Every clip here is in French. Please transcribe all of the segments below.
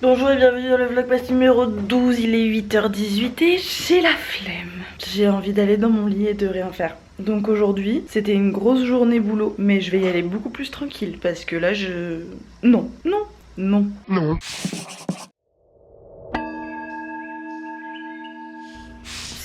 Bonjour et bienvenue dans le vlogmas numéro 12, il est 8h18 et j'ai la flemme. J'ai envie d'aller dans mon lit et de rien faire. Donc aujourd'hui, c'était une grosse journée boulot, mais je vais y aller beaucoup plus tranquille parce que là Non.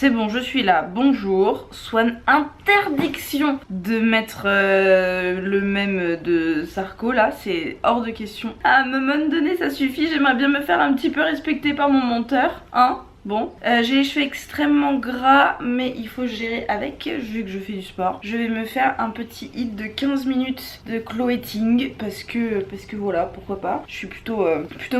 C'est bon, je suis là, bonjour. Swan, interdiction de mettre le même de Sarko là, c'est hors de question. À un moment donné ça suffit, j'aimerais bien me faire un petit peu respecter par mon monteur, hein. Bon, j'ai les cheveux extrêmement gras, mais il faut gérer avec, vu que je fais du sport. Je vais me faire un petit hit de 15 minutes de cloeting, parce que voilà, pourquoi pas. Je suis plutôt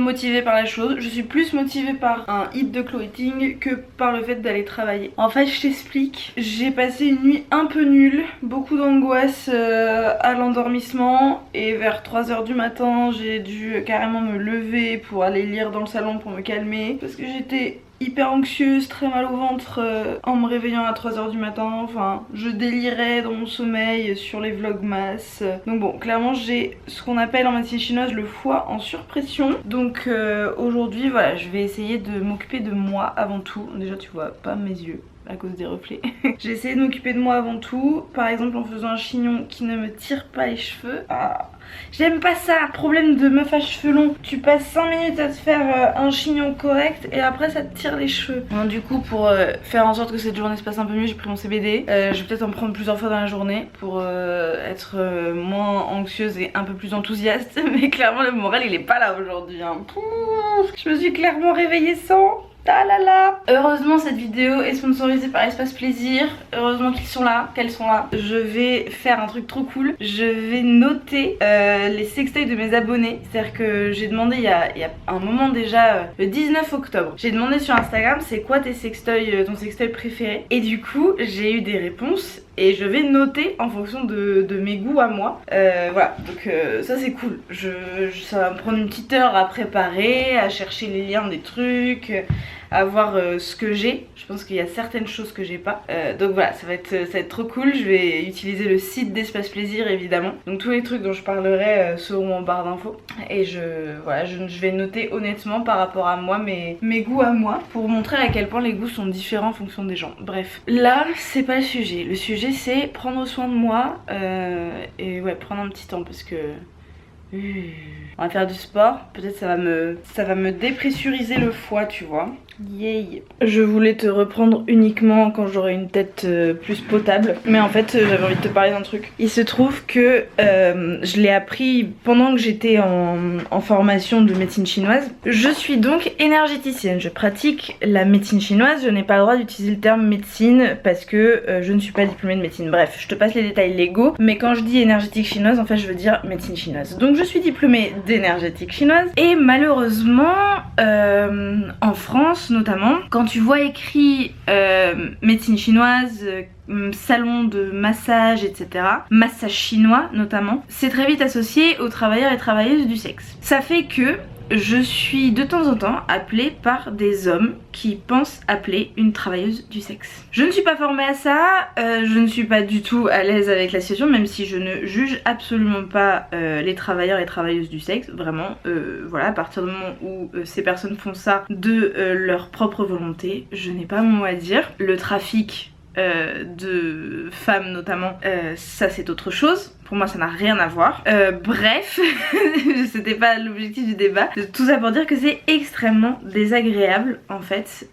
motivée par la chose. Je suis plus motivée par un hit de cloeting que par le fait d'aller travailler. En fait, je t'explique, j'ai passé une nuit un peu nulle, beaucoup d'angoisse à l'endormissement, et vers 3h du matin, j'ai dû carrément me lever pour aller lire dans le salon pour me calmer, parce que j'étais hyper anxieuse, très mal au ventre en me réveillant à 3h du matin. Enfin, je délirais dans mon sommeil sur les vlogmas. Donc bon, clairement j'ai ce qu'on appelle en médecine chinoise le foie en surpression. Donc aujourd'hui, voilà, je vais essayer de m'occuper de moi avant tout. Déjà tu vois pas mes yeux à cause des reflets. J'ai essayé de m'occuper de moi avant tout, par exemple en faisant un chignon qui ne me tire pas les cheveux. Ah, j'aime pas ça. Problème de meuf à cheveux longs, tu passes 5 minutes à te faire un chignon correct et après ça te tire les cheveux. Bon, du coup pour faire en sorte que cette journée se passe un peu mieux, j'ai pris mon CBD. Je vais peut-être en prendre plusieurs fois dans la journée pour être moins anxieuse et un peu plus enthousiaste. Mais clairement le moral il est pas là aujourd'hui, hein. Je me suis clairement réveillée sans. Ah là là. Heureusement cette vidéo est sponsorisée par Espace Plaisir. Heureusement qu'ils sont là, qu'elles sont là. Je vais faire un truc trop cool. Je vais noter les sextoys de mes abonnés. C'est-à-dire que j'ai demandé il y a un moment déjà, le 19 octobre. J'ai demandé sur Instagram c'est quoi tes sextoys, ton sextoy préféré. Et du coup j'ai eu des réponses. Et je vais noter en fonction de mes goûts à moi. Voilà, donc ça c'est cool. Ça va me prendre une petite heure à préparer, à chercher les liens des trucs, à voir ce que j'ai. Je pense qu'il y a certaines choses que j'ai pas. Donc voilà, ça va être trop cool. Je vais utiliser le site d'Espace Plaisir évidemment. Donc tous les trucs dont je parlerai seront en barre d'infos. Et je vais noter honnêtement par rapport à moi mes goûts à moi, pour montrer à quel point les goûts sont différents en fonction des gens. Bref, là c'est pas le sujet. Le sujet c'est prendre soin de moi et ouais, prendre un petit temps parce que on va faire du sport, peut-être ça va me dépressuriser le foie, tu vois. Yay. Je voulais te reprendre uniquement quand j'aurai une tête plus potable, mais en fait j'avais envie de te parler d'un truc. Il se trouve que je l'ai appris pendant que j'étais en formation de médecine chinoise. Je suis donc énergéticienne, je pratique la médecine chinoise. Je n'ai pas le droit d'utiliser le terme médecine parce que je ne suis pas diplômée de médecine. Bref, je te passe les détails légaux, mais quand je dis énergétique chinoise, en fait je veux dire médecine chinoise. Donc je suis diplômée d'énergétique chinoise et malheureusement en France notamment, quand tu vois écrit médecine chinoise, salon de massage, etc., massage chinois notamment, c'est très vite associé aux travailleurs et travailleuses du sexe. Ça fait que je suis de temps en temps appelée par des hommes qui pensent appeler une travailleuse du sexe. Je ne suis pas formée à ça, je ne suis pas du tout à l'aise avec la situation, même si je ne juge absolument pas les travailleurs et travailleuses du sexe. Vraiment, voilà, à partir du moment où ces personnes font ça de leur propre volonté, je n'ai pas mon mot à dire. Le trafic de femmes notamment, ça c'est autre chose. Pour moi ça n'a rien à voir. Bref, c'était pas l'objectif du débat. Tout ça pour dire que c'est extrêmement désagréable en fait.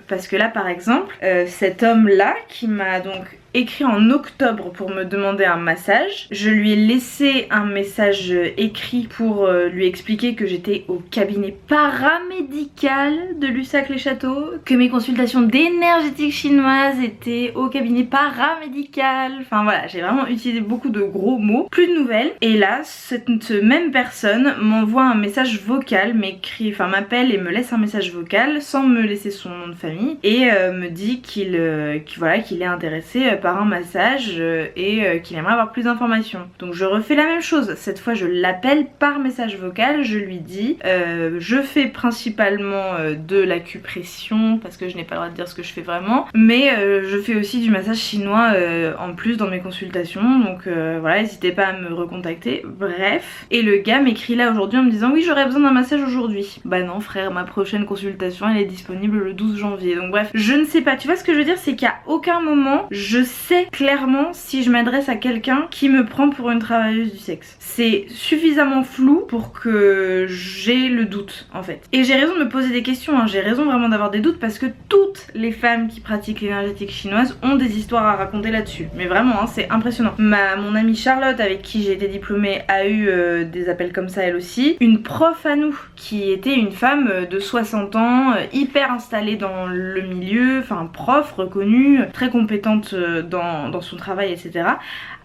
Parce que là par exemple, cet homme là qui m'a donc écrit en octobre pour me demander un massage, je lui ai laissé un message écrit pour lui expliquer que j'étais au cabinet paramédical de Lussac-les-Châteaux, que mes consultations d'énergétique chinoise étaient au cabinet paramédical. Enfin voilà, j'ai vraiment utilisé beaucoup de gros mots. Plus de nouvelles. Et là, cette même personne m'envoie un message vocal, m'appelle et me laisse un message vocal sans me laisser son nom de famille et me dit qu'il est intéressé par par un massage et qu'il aimerait avoir plus d'informations. Donc je refais la même chose, cette fois je l'appelle par message vocal, je lui dis je fais principalement de l'acupression parce que je n'ai pas le droit de dire ce que je fais vraiment, mais je fais aussi du massage chinois en plus dans mes consultations, donc voilà, n'hésitez pas à me recontacter, bref. Et le gars m'écrit là aujourd'hui en me disant oui j'aurais besoin d'un massage aujourd'hui. Bah non frère, ma prochaine consultation elle est disponible le 12 janvier, donc bref, je ne sais pas, tu vois ce que je veux dire, c'est qu'à aucun moment je sais clairement si je m'adresse à quelqu'un qui me prend pour une travailleuse du sexe. C'est suffisamment flou pour que j'ai le doute en fait. Et j'ai raison de me poser des questions, hein. J'ai raison vraiment d'avoir des doutes parce que toutes les femmes qui pratiquent l'énergétique chinoise ont des histoires à raconter là-dessus. Mais vraiment, hein, c'est impressionnant. Mon amie Charlotte avec qui j'ai été diplômée a eu des appels comme ça elle aussi. Une prof à nous qui était une femme de 60 ans, hyper installée dans le milieu, enfin prof reconnue, très compétente dans son travail, etc.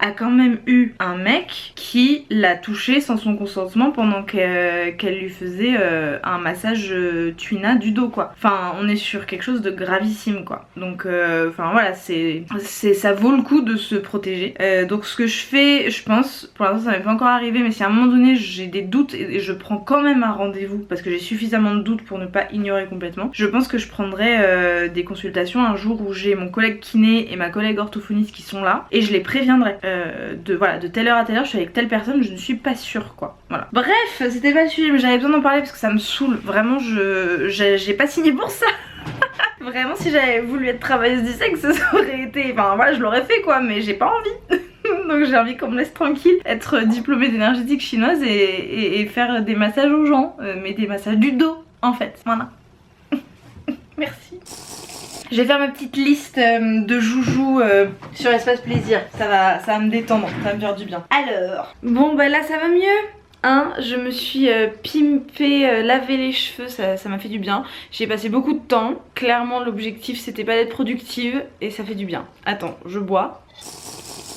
a quand même eu un mec qui l'a touchée sans son consentement pendant qu'elle lui faisait un massage tuina du dos quoi. Enfin on est sur quelque chose de gravissime quoi. Donc enfin voilà, ça vaut le coup de se protéger. Donc ce que je fais, je pense, pour l'instant ça m'est pas encore arrivé, mais si à un moment donné j'ai des doutes et je prends quand même un rendez-vous parce que j'ai suffisamment de doutes pour ne pas ignorer complètement, je pense que je prendrai des consultations un jour où j'ai mon collègue kiné et ma collègue orthophoniste qui sont là et je les préviendrai. Voilà, de telle heure à telle heure je suis avec telle personne, je ne suis pas sûre quoi. Voilà. Bref, c'était pas le sujet mais j'avais besoin d'en parler parce que ça me saoule. Vraiment, j'ai pas signé pour ça. Vraiment, si j'avais voulu être travailleuse du sexe, ça aurait été. Enfin voilà, je l'aurais fait quoi, mais j'ai pas envie. Donc j'ai envie qu'on me laisse tranquille, être diplômée d'énergétique chinoise et faire des massages aux gens, mais des massages du dos en fait. Voilà. Merci. Je vais faire ma petite liste de joujoux sur Espace Plaisir. Ça va me détendre, ça va me faire du bien. Alors, bon bah là ça va mieux. Hein, je me suis pimpé, lavé les cheveux, ça m'a fait du bien. J'ai passé beaucoup de temps. Clairement l'objectif c'était pas d'être productive et ça fait du bien. Attends, je bois.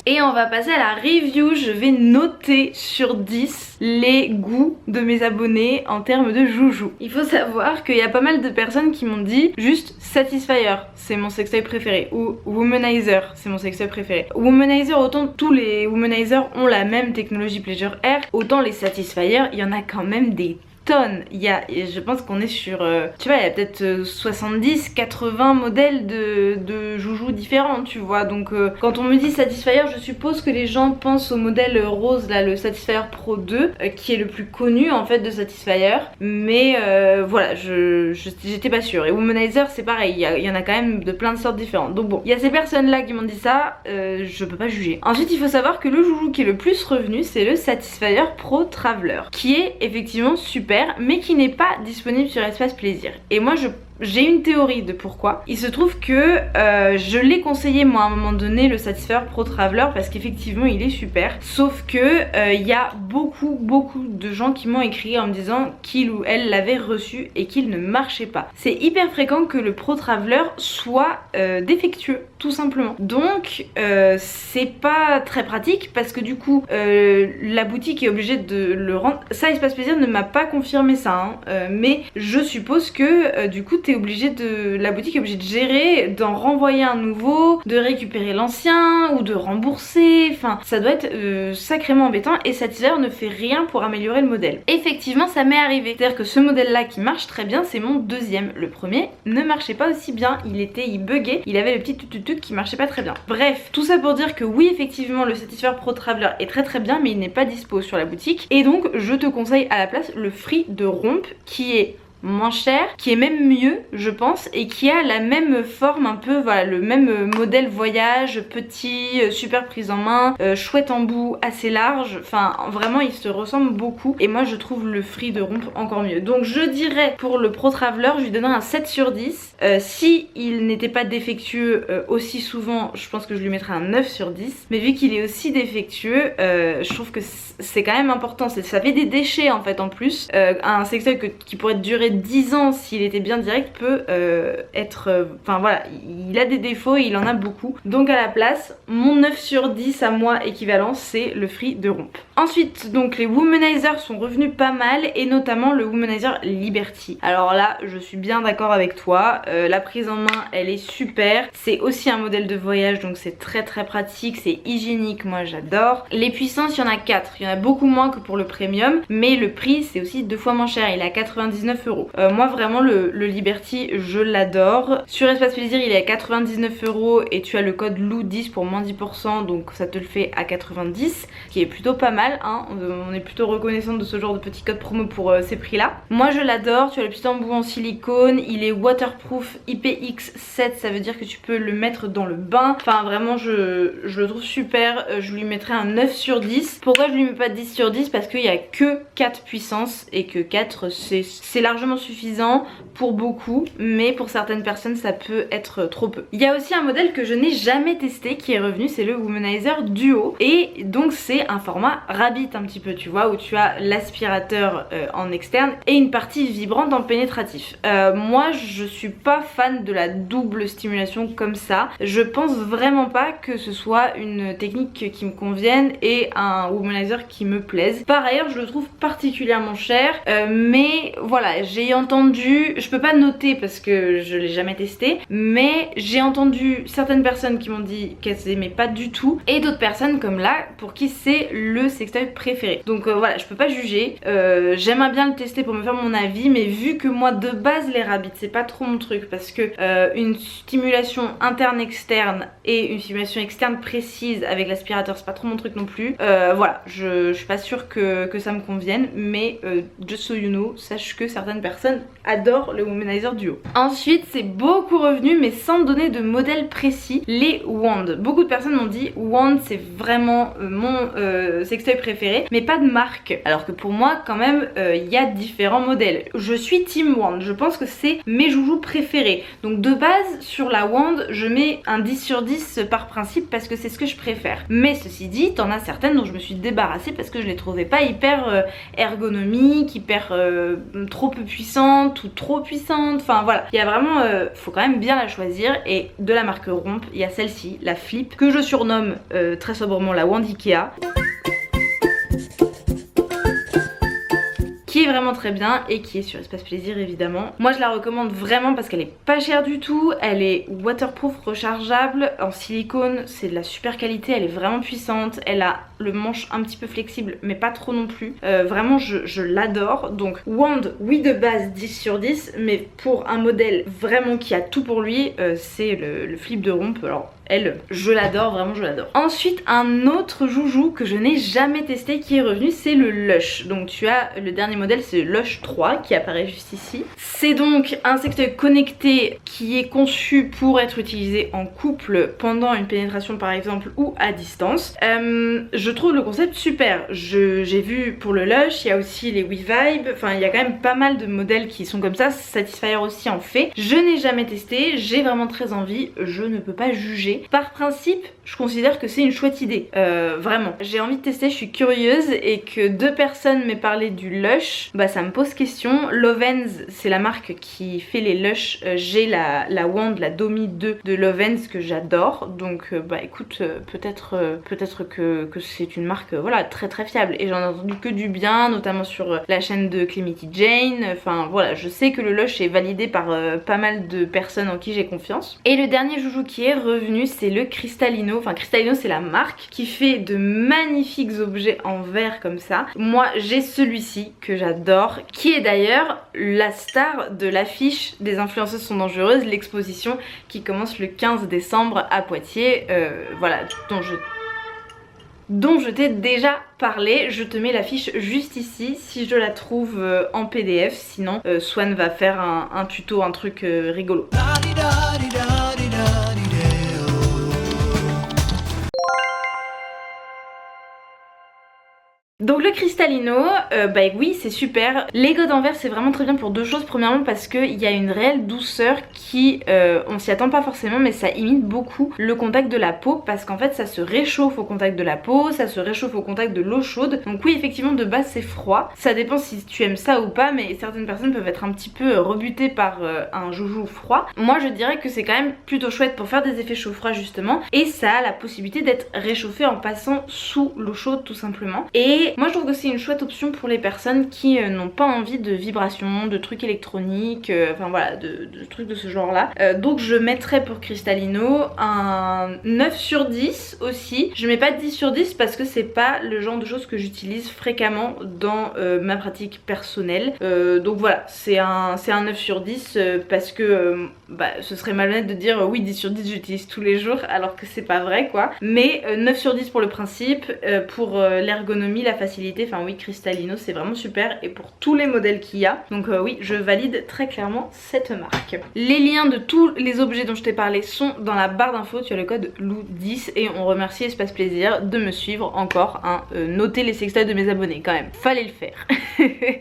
Et on va passer à la review. Je vais noter sur 10 les goûts de mes abonnés en termes de joujoux. Il faut savoir qu'il y a pas mal de personnes qui m'ont dit juste Satisfyer, c'est mon sextoy préféré, ou Womanizer, c'est mon sextoy préféré. Womanizer, autant tous les Womanizers ont la même technologie Pleasure Air, autant les Satisfyer, il y en a quand même des tonnes. Je pense qu'on est sur tu vois, il y a peut-être 70-80 modèles de joujoux différents, tu vois. Donc quand on me dit Satisfyer, je suppose que les gens pensent au modèle rose là, le Satisfyer Pro 2 qui est le plus connu en fait de Satisfyer, mais voilà, j'étais pas sûre. Et Womanizer c'est pareil, il y en a quand même de plein de sortes différentes. Donc bon, il y a ces personnes là qui m'ont dit ça, je peux pas juger. Ensuite il faut savoir que le joujou qui est le plus revenu c'est le Satisfyer Pro Traveler, qui est effectivement super mais qui n'est pas disponible sur Espace Plaisir. Et moi j'ai une théorie de pourquoi. Il se trouve que je l'ai conseillé moi à un moment donné le Satisfyer Pro Traveler parce qu'effectivement il est super. Sauf que il y a beaucoup de gens qui m'ont écrit en me disant qu'il ou elle l'avait reçu et qu'il ne marchait pas. C'est hyper fréquent que le Pro Traveler soit défectueux tout simplement. Donc c'est pas très pratique parce que du coup la boutique est obligée de le rendre. Ça Espace Plaisir ne m'a pas confirmé ça hein, mais je suppose que du coup la boutique est obligée de gérer, d'en renvoyer un nouveau, de récupérer l'ancien ou de rembourser, enfin ça doit être sacrément embêtant et Satisfyer ne fait rien pour améliorer le modèle. Effectivement ça m'est arrivé, c'est-à-dire que ce modèle là qui marche très bien c'est mon deuxième, le premier ne marchait pas aussi bien, il buguait, il avait le petit tututut qui marchait pas très bien. Bref, tout ça pour dire que oui effectivement le Satisfyer Pro Traveler est très bien mais il n'est pas dispo sur la boutique et donc je te conseille à la place le Free de Romp qui est moins cher, qui est même mieux je pense et qui a la même forme un peu, voilà, le même modèle voyage, petit, super prise en main, chouette embout, assez large, enfin vraiment ils se ressemblent beaucoup et moi je trouve le Free de Romp encore mieux. Donc je dirais pour le Pro Traveler je lui donnerais un 7 sur 10. Si il n'était pas défectueux aussi souvent je pense que je lui mettrais un 9 sur 10 mais vu qu'il est aussi défectueux je trouve que c'est quand même important, ça fait des déchets en fait en plus. Un sextoy qui pourrait durer 10 ans s'il était bien direct peut être... Enfin voilà, il a des défauts et il en a beaucoup. Donc à la place, mon 9 sur 10 à moi équivalent, c'est le Free de Romp. Ensuite, donc les Womanizers sont revenus pas mal et notamment le Womanizer Liberty. Alors là, je suis bien d'accord avec toi. La prise en main, elle est super. C'est aussi un modèle de voyage, donc c'est très pratique, c'est hygiénique, moi j'adore. Les puissances, il y en a 4. Il y en a beaucoup moins que pour le premium, mais le prix, c'est aussi 2 fois moins cher. Il est à 99 €. Moi vraiment, le Liberty, je l'adore. Sur Espace Plaisir, il est à 99 € et tu as le code LOU10 pour moins 10%, donc ça te le fait à 90, qui est plutôt pas mal, hein. On est plutôt reconnaissant de ce genre de petit code promo pour ces prix là. Moi je l'adore, tu as le petit embout en silicone, il est waterproof IPX7, ça veut dire que tu peux le mettre dans le bain. Enfin vraiment je le trouve super, je lui mettrais un 9 sur 10. Pourquoi je lui mets pas 10 sur 10? Parce qu'il y a que 4 puissances et que 4 c'est largement suffisant pour beaucoup, mais pour certaines personnes ça peut être trop peu. Il y a aussi un modèle que je n'ai jamais testé qui est revenu, c'est le Womanizer Duo, et donc c'est un format Rabbit un petit peu, tu vois, où tu as l'aspirateur en externe et une partie vibrante en pénétratif. Moi je suis pas fan de la double stimulation comme ça, je pense vraiment pas que ce soit une technique qui me convienne et un Womanizer qui me plaise. Par ailleurs je le trouve particulièrement cher, mais voilà, j'ai entendu, je peux pas noter parce que je l'ai jamais testé, mais j'ai entendu certaines personnes qui m'ont dit qu'elles aimaient pas du tout et d'autres personnes comme là pour qui c'est le sextoy préféré. Donc voilà, je peux pas juger, j'aimerais bien le tester pour me faire mon avis, mais vu que moi de base les Rabbit c'est pas trop mon truc parce que une stimulation interne externe et une stimulation externe précise avec l'aspirateur c'est pas trop mon truc non plus. Voilà, je suis pas sûre que ça me convienne, mais just so you know, sache que certaines personnes adorent le Womanizer Duo. Ensuite c'est beaucoup revenu mais sans donner de modèle précis, les Wand. Beaucoup de personnes m'ont dit Wand c'est vraiment mon sextoy préféré, mais pas de marque, alors que pour moi quand même il y a différents modèles. Je suis team Wand, je pense que c'est mes joujoux préférés, donc de base sur la Wand je mets un 10 sur 10 par principe parce que c'est ce que je préfère, mais ceci dit t'en as certaines dont je me suis débarrassée parce que je les trouvais pas hyper ergonomiques, hyper trop peu puissantes ou trop puissantes, enfin voilà, il y a vraiment faut quand même bien la choisir. Et de la marque Romp, il y a celle-ci, la Flip, que je surnomme très sobrement la Wand Ikea, qui est vraiment très bien et qui est sur Espace Plaisir évidemment. Moi je la recommande vraiment parce qu'elle est pas chère du tout, elle est waterproof, rechargeable, en silicone, c'est de la super qualité, elle est vraiment puissante, elle a le manche un petit peu flexible mais pas trop non plus, vraiment je l'adore. Donc Wand, oui de base 10 sur 10, mais pour un modèle vraiment qui a tout pour lui, c'est le Flip de Romp. Alors elle, je l'adore, vraiment je l'adore. Ensuite un autre joujou que je n'ai jamais testé qui est revenu, c'est le Lush. Donc tu as le dernier modèle, c'est le Lush 3 qui apparaît juste ici. C'est donc un sextoy connecté qui est conçu pour être utilisé en couple pendant une pénétration par exemple ou à distance. Je trouve le concept super. J'ai vu pour le Lush, il y a aussi les WeVibe, enfin il y a quand même pas mal de modèles qui sont comme ça, Satisfyer aussi en fait. Je n'ai jamais testé, j'ai vraiment très envie, je ne peux pas juger. Par principe, je considère que c'est une chouette idée, vraiment. J'ai envie de tester, je suis curieuse, et que 2 personnes m'aient parlé du Lush, bah ça me pose question. Lovens, c'est la marque qui fait les Lush, j'ai la Wand, la Domi 2 de Lovens que j'adore, donc bah écoute, peut-être que c'est une marque voilà très fiable, et j'en ai entendu que du bien, notamment sur la chaîne de Clemity Jane. Enfin voilà, je sais que le Lush est validé par pas mal de personnes en qui j'ai confiance. Et le dernier joujou qui est revenu, c'est le Cristallino. Enfin Cristallino c'est la marque qui fait de magnifiques objets en verre comme ça. Moi j'ai celui-ci que j'adore, qui est d'ailleurs la star de l'affiche des influenceuses sont dangereuses, l'exposition qui commence le 15 décembre à Poitiers, voilà, dont je t'ai déjà parlé. Je te mets l'affiche juste ici si je la trouve en PDF, sinon Swan va faire un tuto, un truc rigolo. Donc le Cristalino, bah oui c'est super. Les godes en verre c'est vraiment très bien pour deux choses. Premièrement parce qu'il y a une réelle douceur qui, on s'y attend pas forcément, mais ça imite beaucoup le contact de la peau, parce qu'en fait ça se réchauffe au contact de la peau, ça se réchauffe au contact de l'eau chaude. Donc oui effectivement de base c'est froid, ça dépend si tu aimes ça ou pas, mais certaines personnes peuvent être un petit peu rebutées par un joujou froid. Moi je dirais que c'est quand même plutôt chouette pour faire des effets chaud-froid justement, et ça a la possibilité d'être réchauffé en passant sous l'eau chaude tout simplement. Et moi je trouve que c'est une chouette option pour les personnes qui n'ont pas envie de vibrations, de trucs électroniques, enfin voilà, de trucs de ce genre là. Donc je mettrais pour Cristalino un 9 sur 10 aussi. Je mets pas 10 sur 10 parce que c'est pas le genre de choses que j'utilise fréquemment dans ma pratique personnelle. Donc voilà, c'est un 9 sur 10 parce que bah, ce serait malhonnête de dire oui 10 sur 10 j'utilise tous les jours alors que c'est pas vrai quoi. Mais 9 sur 10 pour le principe, pour l'ergonomie, la facilité, enfin oui Cristalino c'est vraiment super, et pour tous les modèles qu'il y a. Donc oui je valide très clairement cette marque. Les liens de tous les objets dont je t'ai parlé sont dans la barre d'infos, tu as le code LOU10 et on remercie Espace Plaisir de me suivre encore, hein. Notez les sextoys de mes abonnés quand même, fallait le faire.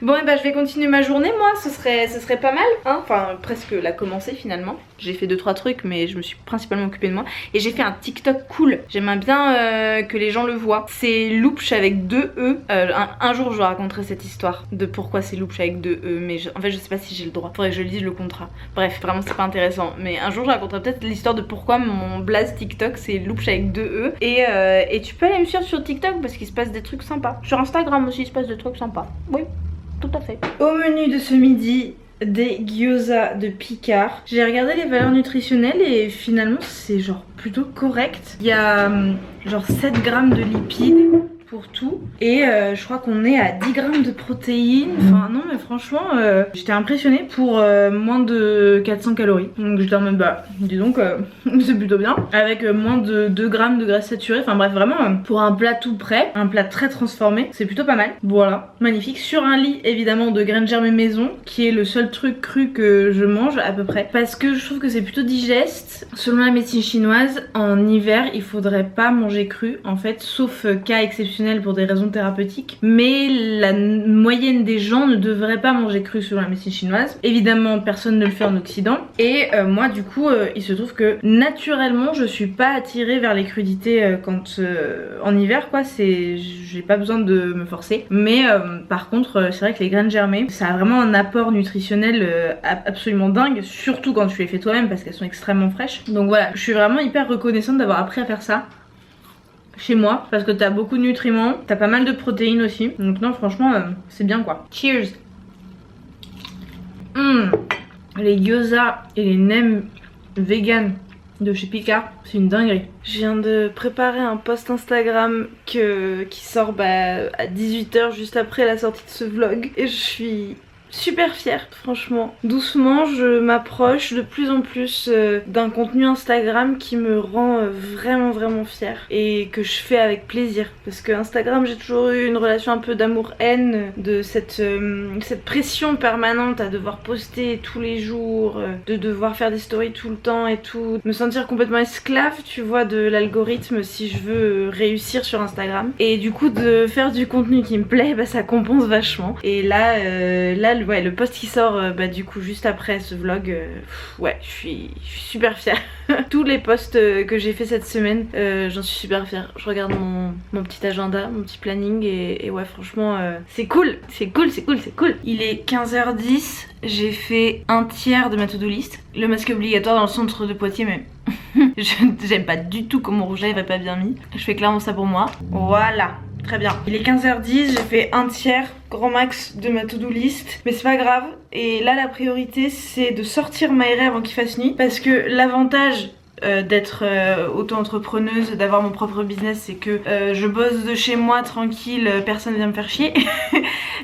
Bon et bah je vais continuer ma journée moi, ce serait pas mal hein, enfin presque la commencer finalement. J'ai fait 2-3 trucs mais je me suis principalement occupée de moi, et j'ai fait un TikTok cool, j'aimerais bien que les gens le voient. C'est Loopch avec 2 E. Un jour je raconterai cette histoire de pourquoi c'est Loopch avec 2 E, mais en fait je sais pas si j'ai le droit, faudrait que je lise le contrat. Bref, vraiment c'est pas intéressant, mais un jour je raconterai peut-être l'histoire de pourquoi mon blaze TikTok c'est Loopch avec 2 E. Et tu peux aller me suivre sur TikTok parce qu'il se passe des trucs sympas. Sur Instagram aussi il se passe des trucs sympas. Oui, tout à fait. Au menu de ce midi, des gyoza de Picard. J'ai regardé les valeurs nutritionnelles et finalement c'est genre plutôt correct. Il y a genre 7 grammes de lipides pour tout, et je crois qu'on est à 10 grammes de protéines. Enfin non mais franchement j'étais impressionnée pour moins de 400 calories, donc j'étais en mode bah dis donc c'est plutôt bien, avec moins de 2 grammes de graisse saturée. Enfin bref vraiment pour un plat tout prêt, un plat très transformé, c'est plutôt pas mal. Voilà, magnifique, sur un lit évidemment de graines germées maison, qui est le seul truc cru que je mange à peu près, parce que je trouve que c'est plutôt digeste. Selon la médecine chinoise, en hiver il faudrait pas manger cru en fait, sauf cas exceptionnels pour des raisons thérapeutiques, mais la moyenne des gens ne devrait pas manger cru selon la médecine chinoise. Évidemment personne ne le fait en Occident, et moi du coup il se trouve que naturellement je suis pas attirée vers les crudités quand en hiver quoi, j'ai pas besoin de me forcer, mais par contre c'est vrai que les graines germées ça a vraiment un apport nutritionnel absolument dingue, surtout quand tu les fais toi-même parce qu'elles sont extrêmement fraîches. Donc voilà, je suis vraiment hyper reconnaissante d'avoir appris à faire ça chez moi, parce que t'as beaucoup de nutriments, t'as pas mal de protéines aussi, donc non franchement c'est bien quoi. Cheers. Les gyoza et les nems vegan de chez Picard, c'est une dinguerie. Je viens de préparer un post Instagram qui sort à 18 h juste après la sortie de ce vlog, et je suis super fière franchement. Doucement je m'approche de plus en plus d'un contenu Instagram qui me rend vraiment fière, et que je fais avec plaisir, parce que Instagram j'ai toujours eu une relation un peu d'amour-haine, de cette pression permanente à devoir poster tous les jours, de devoir faire des stories tout le temps et tout, me sentir complètement esclave tu vois de l'algorithme si je veux réussir sur Instagram, et du coup de faire du contenu qui me plaît, bah ça compense vachement. Et là ouais, le post qui sort du coup juste après ce vlog, ouais je suis super fière. Tous les posts que j'ai fait cette semaine, j'en suis super fière. Je regarde mon petit agenda, mon petit planning, et ouais franchement c'est cool, c'est cool, c'est cool, c'est cool. Il est 15 h 10, j'ai fait un tiers de ma to-do list. Le masque obligatoire dans le centre de Poitiers, mais j'aime pas du tout comme mon rouge à lèvres est pas bien mis. Je fais clairement ça pour moi. Voilà, très bien. Il est 15 h 10, j'ai fait un tiers grand max de ma to-do list, mais c'est pas grave. Et là la priorité c'est de sortir m'aérer avant qu'il fasse nuit, parce que l'avantage d'être auto-entrepreneuse, d'avoir mon propre business, c'est que je bosse de chez moi tranquille, personne vient me faire chier.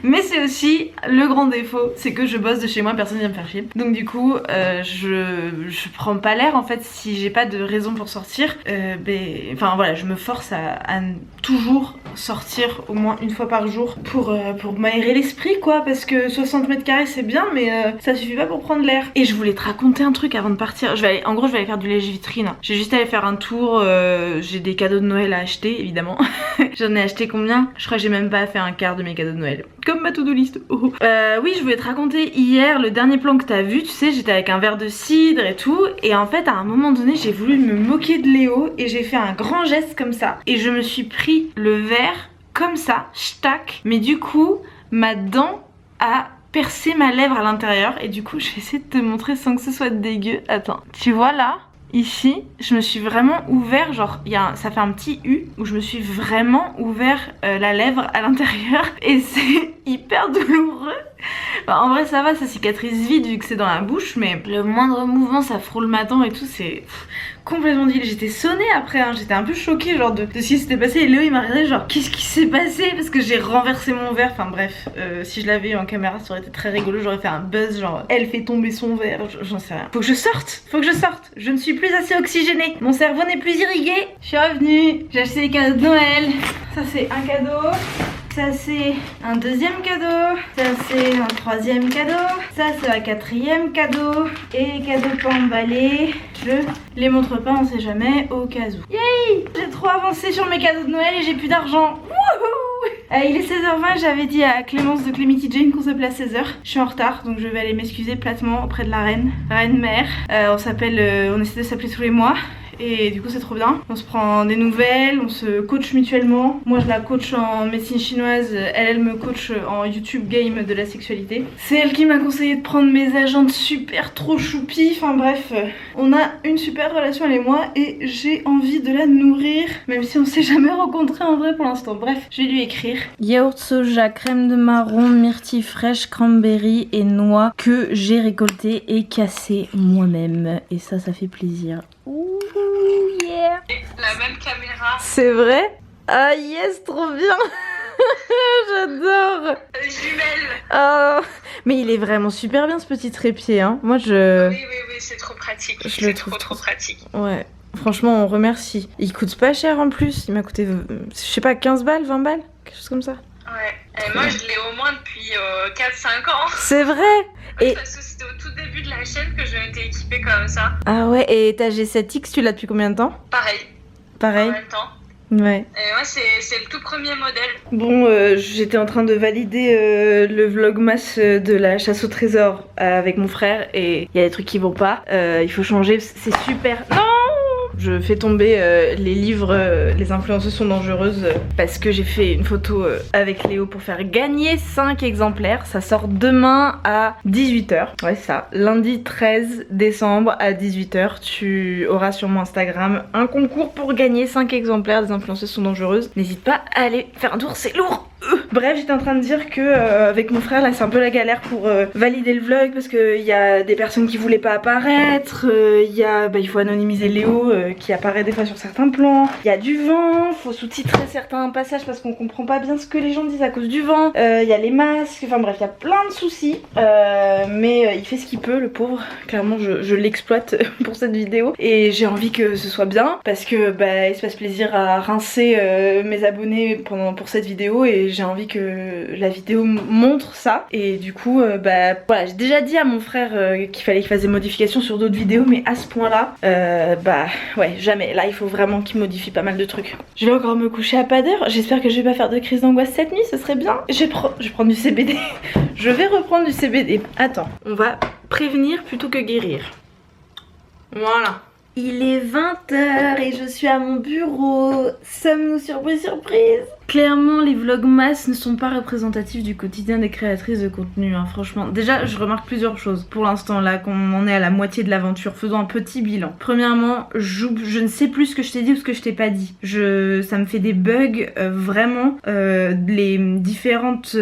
Mais c'est aussi le grand défaut, c'est que je bosse de chez moi, personne vient me faire chier. Donc du coup je prends pas l'air en fait si j'ai pas de raison pour sortir. Enfin voilà, je me force à toujours sortir au moins une fois par jour pour m'aérer l'esprit quoi, parce que 60 mètres carrés c'est bien, mais ça suffit pas pour prendre l'air. Et je voulais te raconter un truc avant de partir. En gros je vais aller faire du lèche-vitrine rien. J'ai juste allé faire un tour, j'ai des cadeaux de Noël à acheter évidemment. J'en ai acheté combien? Je crois que j'ai même pas fait un quart de mes cadeaux de Noël. Comme ma to-do list. Oh. Oui, je voulais te raconter hier le dernier plan que t'as vu, tu sais, j'étais avec un verre de cidre et tout, et en fait à un moment donné j'ai voulu me moquer de Léo et j'ai fait un grand geste comme ça, et je me suis pris le verre comme ça, tac, mais du coup ma dent a percé ma lèvre à l'intérieur, et du coup je vais essayer de te montrer sans que ce soit dégueu. Attends, tu vois là? Ici, je me suis vraiment ouvert, genre ça fait un petit U où je me suis vraiment ouvert la lèvre à l'intérieur, et c'est hyper douloureux. Enfin, en vrai ça va, ça cicatrise vite vu que c'est dans la bouche, mais le moindre mouvement ça frôle ma dent et tout, c'est complètement débile. J'étais sonnée après, hein. J'étais un peu choquée genre de ce qui s'était passé, et Léo il m'a regardé genre qu'est-ce qui s'est passé, parce que j'ai renversé mon verre. Enfin bref, si je l'avais eu en caméra ça aurait été très rigolo, j'aurais fait un buzz genre elle fait tomber son verre, j'en sais rien. Faut que je sorte, je ne suis plus assez oxygénée, mon cerveau n'est plus irrigué. Je suis revenue, j'ai acheté des cadeaux de Noël. Ça c'est un cadeau, ça c'est un deuxième cadeau, ça c'est un troisième cadeau, ça c'est un quatrième cadeau, et les cadeaux pas emballés, je les montre pas, on sait jamais, au cas où. Yay! J'ai trop avancé sur mes cadeaux de Noël et j'ai plus d'argent. Wouhou! Il est 16h20, j'avais dit à Clémence de Clémity Jane qu'on s'appelait à 16h. Je suis en retard, donc je vais aller m'excuser platement auprès de la reine mère. On essaie de s'appeler tous les mois. Et du coup c'est trop bien, on se prend des nouvelles, on se coach mutuellement. Moi je la coach en médecine chinoise, elle me coach en YouTube game de la sexualité. C'est elle qui m'a conseillé de prendre mes agentes super trop choupi. Enfin bref, on a une super relation elle et moi, et j'ai envie de la nourrir, même si on s'est jamais rencontrés en vrai pour l'instant. Bref, je vais lui écrire. Yaourt soja, crème de marron, myrtille fraîche, cranberry et noix que j'ai récolté et cassé moi-même. Et ça fait plaisir. Ouh, yeah. La même caméra. C'est vrai? Ah yes, trop bien. J'adore. Jumelle. Oh. Mais il est vraiment super bien ce petit trépied, hein. Moi je... Oui, c'est trop pratique. Je le trouve trop pratique. Ouais. Franchement, on remercie. Il coûte pas cher en plus. Il m'a coûté, je sais pas, 15 balles, 20 balles, quelque chose comme ça. Ouais. Et moi, je l'ai au moins depuis 4-5 ans. C'est vrai. Et... Parce que c'était au tout début de la chaîne que je m'étais équipée comme ça. Ah ouais, et ta G7X, tu l'as depuis combien de temps? Pareil. En même temps. Ouais. Et moi, c'est le tout premier modèle. Bon, j'étais en train de valider le vlogmas de la chasse au trésor avec mon frère, et il y a des trucs qui vont pas. Il faut changer, c'est super. Non! Je fais tomber les livres Les influenceuses sont dangereuses parce que j'ai fait une photo avec Léo pour faire gagner 5 exemplaires. Ça sort demain à 18h. Ouais, ça. Lundi 13 décembre à 18h, tu auras sur mon Instagram un concours pour gagner 5 exemplaires des influenceuses sont dangereuses. N'hésite pas à aller faire un tour, c'est lourd. Bref, j'étais en train de dire que avec mon frère là c'est un peu la galère pour valider le vlog, parce qu'il y a des personnes qui voulaient pas apparaître, il faut anonymiser Léo qui apparaît des fois sur certains plans, il y a du vent, faut sous-titrer certains passages parce qu'on comprend pas bien ce que les gens disent à cause du vent, il y a les masques, enfin bref il y a plein de soucis, mais il fait ce qu'il peut le pauvre, clairement je l'exploite pour cette vidéo, et j'ai envie que ce soit bien parce que il se passe plaisir à rincer mes abonnés pour cette vidéo, et j'ai envie que la vidéo montre ça. Et du coup voilà, j'ai déjà dit à mon frère qu'il fallait qu'il fasse des modifications sur d'autres vidéos, mais à ce point là ouais, jamais. Là il faut vraiment qu'il modifie pas mal de trucs. Je vais encore me coucher à pas d'heure, j'espère que je vais pas faire de crise d'angoisse cette nuit, ce serait bien. Je vais prendre du CBD. Je vais reprendre du CBD. Attends, on va prévenir plutôt que guérir. Voilà. Il est 20h et je suis à mon bureau. Sommes-nous surprise? Clairement, les vlogmas ne sont pas représentatifs du quotidien des créatrices de contenu, hein, franchement. Déjà, je remarque plusieurs choses. Pour l'instant, là, qu'on en est à la moitié de l'aventure, faisons un petit bilan. Premièrement, je ne sais plus ce que je t'ai dit ou ce que je t'ai pas dit. Ça me fait des bugs, vraiment. Les différentes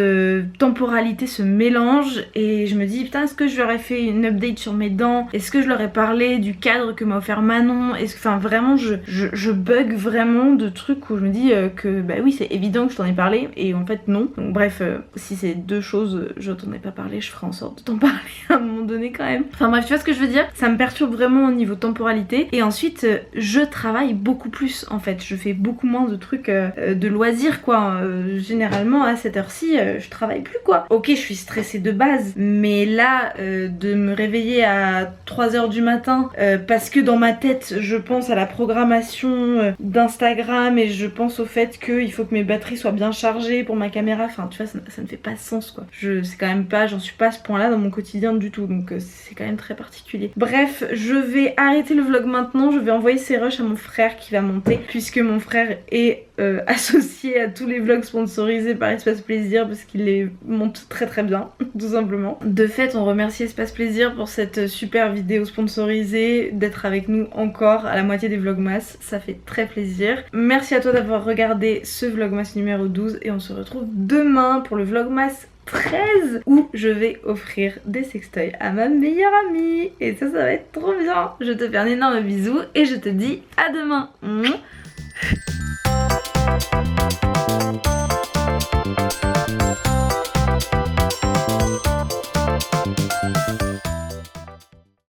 temporalités se mélangent et je me dis, putain, est-ce que je leur ai fait une update sur mes dents? Est-ce que je leur ai parlé du cadre que m'a offert Manon? Enfin, vraiment, je bug vraiment de trucs où je me dis que, oui, c'est évident que je t'en ai parlé et en fait non. Donc bref, si c'est deux choses, je t'en ai pas parlé, je ferai en sorte de t'en parler à un moment donné quand même. Enfin bref, tu vois ce que je veux dire? Ça me perturbe vraiment au niveau temporalité. Et ensuite, je travaille beaucoup plus en fait. Je fais beaucoup moins de trucs de loisirs quoi. Généralement à cette heure-ci, je travaille plus quoi. Ok, je suis stressée de base, mais là, de me réveiller à 3h du matin parce que dans ma tête, je pense à la programmation d'Instagram et je pense au fait qu'il faut que mes batteries soient bien chargées pour ma caméra. Enfin, tu vois, ça ne fait pas sens quoi. C'est quand même pas, j'en suis pas à ce point-là dans mon quotidien du tout, donc c'est quand même très particulier. Bref, je vais arrêter le vlog maintenant. Je vais envoyer ces rushs à mon frère qui va monter, puisque mon frère est associé à tous les vlogs sponsorisés par Espace Plaisir parce qu'il les monte très très bien, tout simplement. De fait, on remercie Espace Plaisir pour cette super vidéo sponsorisée, d'être avec nous encore à la moitié des vlogmas, ça fait très plaisir. Merci à toi d'avoir regardé ce vlogmas numéro 12 et on se retrouve demain pour le vlogmas 13 où je vais offrir des sextoys à ma meilleure amie et ça va être trop bien. Je te fais un énorme bisou et je te dis à demain.